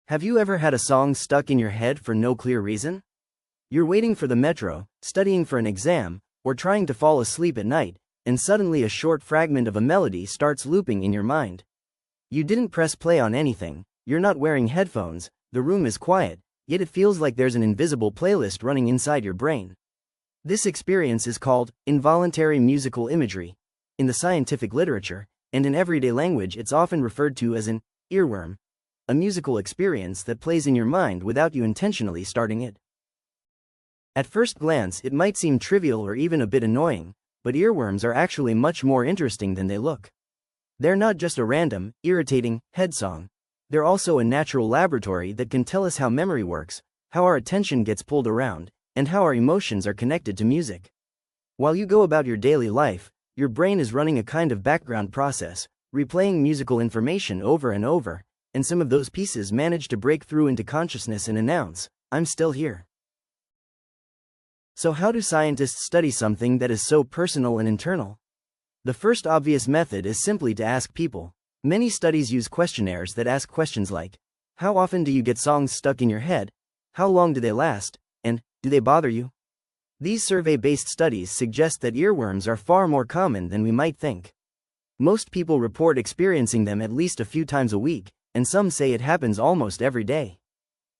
Have you ever had a song stuck in your head for no clear reason? You're waiting for the metro, studying for an exam, or trying to fall asleep at night, and suddenly a short fragment of a melody starts looping in your mind. You didn't press play on anything, you're not wearing headphones, the room is quiet, yet it feels like there's an invisible playlist running inside your brain. This experience is called involuntary musical imagery in the scientific literature, and in everyday language it's often referred to as an earworm, a musical experience that plays in your mind without you intentionally starting it. At first glance it might seem trivial or even a bit annoying, but earworms are actually much more interesting than they look. They're not just a random, irritating head song. They're also a natural laboratory that can tell us how memory works, how our attention gets pulled around, and how our emotions are connected to music. While you go about your daily life, your brain is running a kind of background process, replaying musical information over and over, and some of those pieces manage to break through into consciousness and announce, "I'm still here." So how do scientists study something that is so personal and internal? The first obvious method is simply to ask people. Many studies use questionnaires that ask questions like, how often do you get songs stuck in your head? How long do they last? And, do they bother you? These survey-based studies suggest that earworms are far more common than we might think. Most people report experiencing them at least a few times a week, and some say it happens almost every day.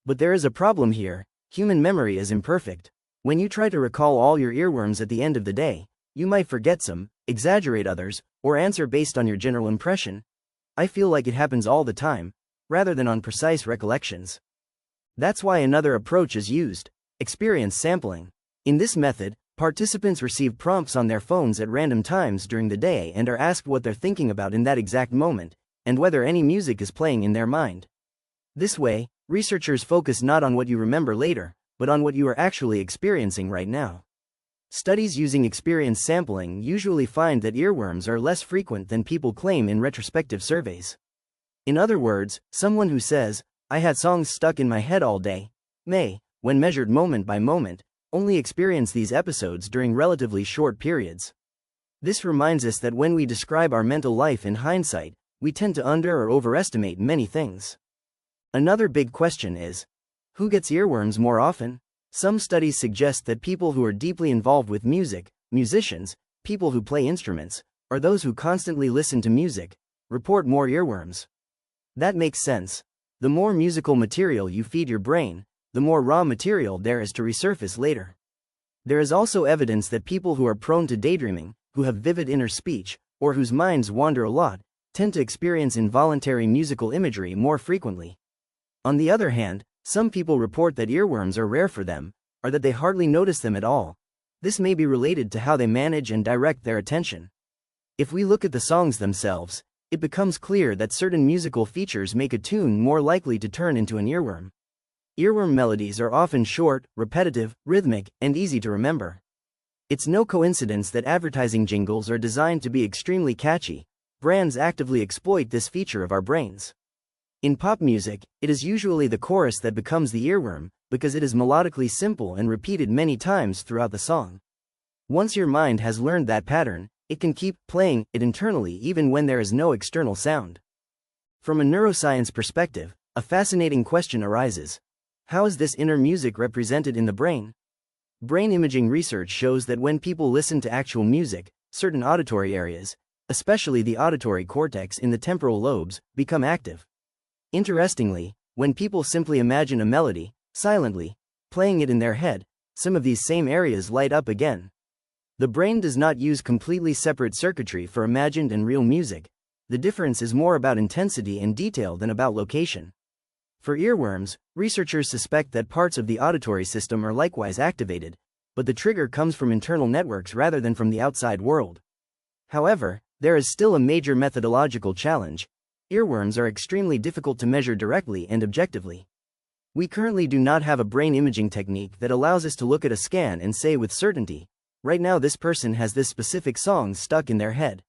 But there is a problem here. Human memory is imperfect. When you try to recall all your earworms at the end of the day, you might forget some, exaggerate others, or answer based on your general impression. I feel like it happens all the time, rather than on precise recollections. That's why another approach is used: experience sampling. In this method, participants receive prompts on their phones at random times during the day and are asked what they're thinking about in that exact moment, and whether any music is playing in their mind. This way, researchers focus not on what you remember later, but on what you are actually experiencing right now. Studies using experience sampling usually find that earworms are less frequent than people claim in retrospective surveys. In other words, someone who says, "I had songs stuck in my head all day," may, when measured moment by moment, only experience these episodes during relatively short periods. This reminds us that when we describe our mental life in hindsight, we tend to under or overestimate many things. Another big question is, who gets earworms more often? Some studies suggest that people who are deeply involved with music, musicians, people who play instruments, or those who constantly listen to music, report more earworms. That makes sense. The more musical material you feed your brain, the more raw material there is to resurface later. There is also evidence that people who are prone to daydreaming, who have vivid inner speech, or whose minds wander a lot, tend to experience involuntary musical imagery more frequently. On the other hand, some people report that earworms are rare for them, or that they hardly notice them at all. This may be related to how they manage and direct their attention. If we look at the songs themselves, it becomes clear that certain musical features make a tune more likely to turn into an earworm. Earworm melodies are often short, repetitive, rhythmic, and easy to remember. It's no coincidence that advertising jingles are designed to be extremely catchy. Brands actively exploit this feature of our brains. In pop music, it is usually the chorus that becomes the earworm, because it is melodically simple and repeated many times throughout the song. Once your mind has learned that pattern, it can keep playing it internally even when there is no external sound. From a neuroscience perspective, a fascinating question arises. How is this inner music represented in the brain? Brain imaging research shows that when people listen to actual music, certain auditory areas, especially the auditory cortex in the temporal lobes, become active. Interestingly, when people simply imagine a melody, silently, playing it in their head, some of these same areas light up again. The brain does not use completely separate circuitry for imagined and real music. The difference is more about intensity and detail than about location. For earworms, researchers suspect that parts of the auditory system are likewise activated, but the trigger comes from internal networks rather than from the outside world. However, there is still a major methodological challenge. Earworms are extremely difficult to measure directly and objectively. We currently do not have a brain imaging technique that allows us to look at a scan and say with certainty, right now this person has this specific song stuck in their head.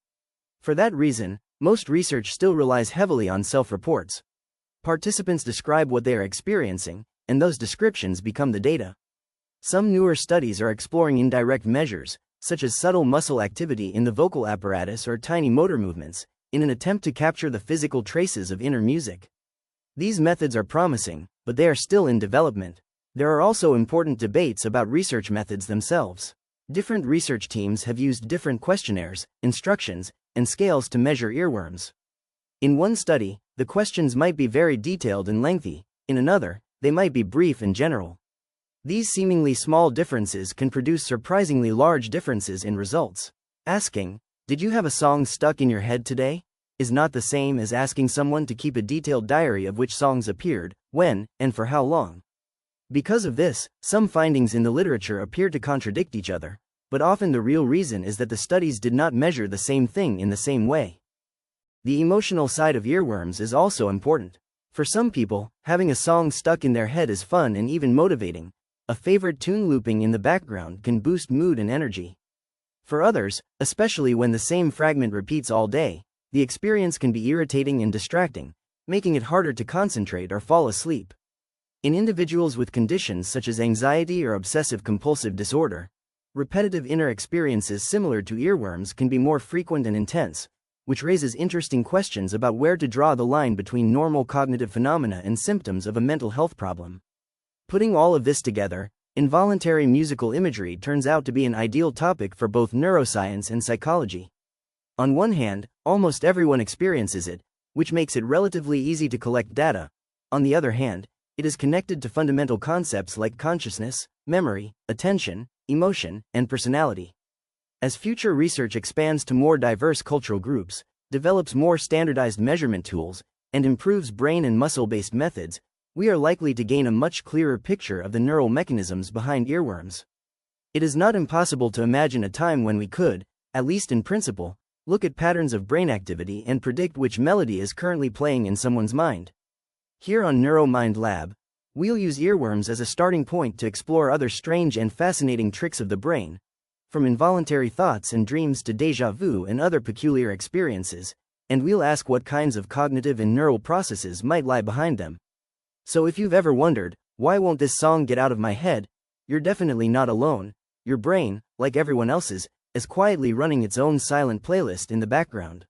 For that reason, most research still relies heavily on self-reports. Participants describe what they are experiencing, and those descriptions become the data. Some newer studies are exploring indirect measures, such as subtle muscle activity in the vocal apparatus or tiny motor movements, in an attempt to capture the physical traces of inner music. These methods are promising, but they are still in development. There are also important debates about research methods themselves. Different research teams have used different questionnaires, instructions, and scales to measure earworms. In one study, the questions might be very detailed and lengthy. In another, they might be brief and general. These seemingly small differences can produce surprisingly large differences in results. Asking, "Did you have a song stuck in your head today?" is not the same as asking someone to keep a detailed diary of which songs appeared, when, and for how long. Because of this, some findings in the literature appear to contradict each other, but often the real reason is that the studies did not measure the same thing in the same way. The emotional side of earworms is also important. For some people, having a song stuck in their head is fun and even motivating. A favorite tune looping in the background can boost mood and energy. For others, especially when the same fragment repeats all day, the experience can be irritating and distracting, making it harder to concentrate or fall asleep. In individuals with conditions such as anxiety or obsessive-compulsive disorder, repetitive inner experiences similar to earworms can be more frequent and intense, which raises interesting questions about where to draw the line between normal cognitive phenomena and symptoms of a mental health problem. Putting all of this together, involuntary musical imagery turns out to be an ideal topic for both neuroscience and psychology. On one hand, almost everyone experiences it, which makes it relatively easy to collect data. On the other hand, it is connected to fundamental concepts like consciousness, memory, attention, emotion, and personality. As future research expands to more diverse cultural groups, develops more standardized measurement tools, and improves brain and muscle-based methods, we are likely to gain a much clearer picture of the neural mechanisms behind earworms. It is not impossible to imagine a time when we could, at least in principle, look at patterns of brain activity and predict which melody is currently playing in someone's mind. Here on Neuro Mind Lab, we'll use earworms as a starting point to explore other strange and fascinating tricks of the brain, from involuntary thoughts and dreams to déjà vu and other peculiar experiences, and we'll ask what kinds of cognitive and neural processes might lie behind them. So if you've ever wondered, why won't this song get out of my head, you're definitely not alone. Your brain, like everyone else's, is quietly running its own silent playlist in the background.